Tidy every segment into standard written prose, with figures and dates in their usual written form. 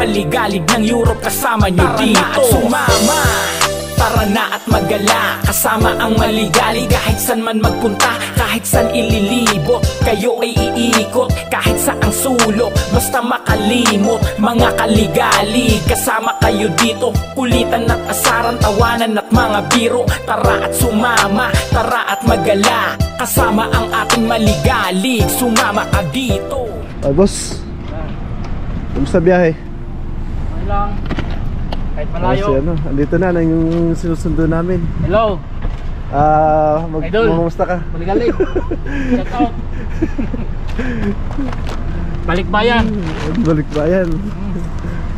maligalig ng Europe kasama nyo dito. Sumama, tara na at magala, kasama ang maligalig. Kahit san man magpunta, kahit san ililibot, kayo ay iikot kahit saang sulok, basta makalimot. Mga kaligalig, kasama kayo dito. Kulitan at asaran, tawanan at mga biro. Tara at sumama, tara at magala, kasama ang ating maligalig. Sumama ka dito. Ay boss, kumusta biyahe? Okay lang, kahit malayo. Kasi andito na yung sinusundo namin. Hello Idol. Kumusta ka? Maligalig. Shout out. Balikbayan. Balikbayan.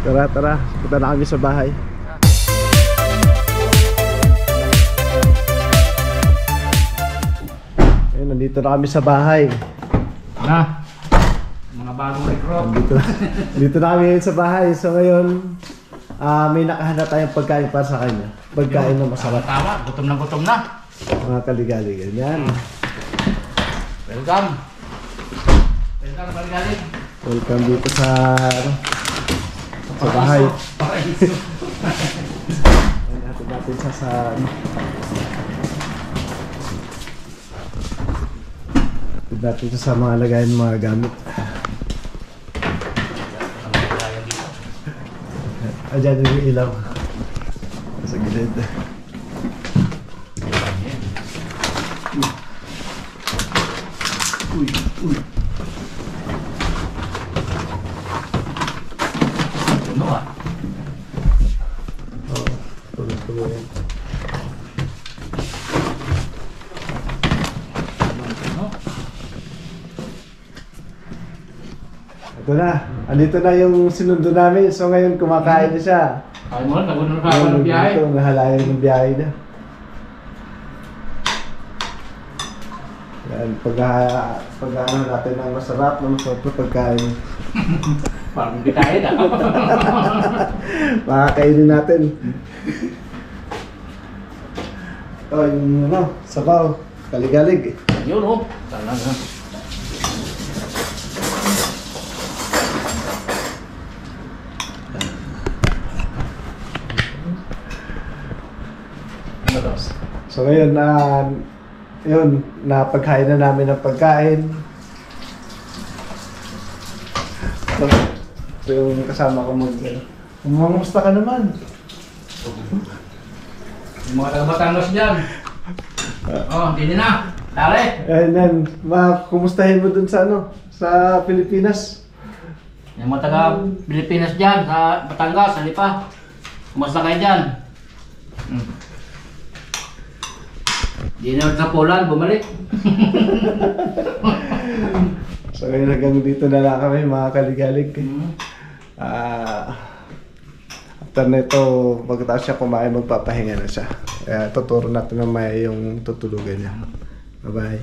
Tara, punta na kami sa bahay. Ayun, nandito na kami sa bahay. Na mga bagong recruit. Nandito na kami ngayon sa bahay. So ngayon, may nakahanap tayong pagkain para sa kanya. Pagkain na masarap. Tama, gutom na. Mga kaligalig. Yan. Welcome Maligalig. Welcome dito sa bahay. Natin sa natin sa mga lagayan ng mga gamit. Ayan yung ilaw sa gilid. Uy. Ano ah? Tuloy yan. Ito na, andito na yung sinundo namin. So ngayon kumakain na siya. Kaya mo, nagunod ka ng biyahe. Ito, nahalayan ng biyahe na. Yan, pag-ano natin ng masarap na pagkain. Parang bitahin ah. Makakainin natin. Ito yung sabaw, kaligalig. Yun oh, talaga. So ngayon yun, napagkain na namin ng pagkain. Ito yung kasama ko Kumusta ka naman? Yung mga taga-Batangas dyan. Hindi na. Tare. Ayan, kumustahin mo dun sa Pilipinas. Yung mga taga-Pilipinas dyan, sa Batangas, sa Lipa. Kumusta kayo dyan? Di na sa Poland, bumalik. So ngayon hanggang dito na lang kami mga kaligalig. After nito, pagkatapos siya kumain, magpapahinga na siya. Kaya tuturo natin mamaya yung tutulugan niya. Bye bye.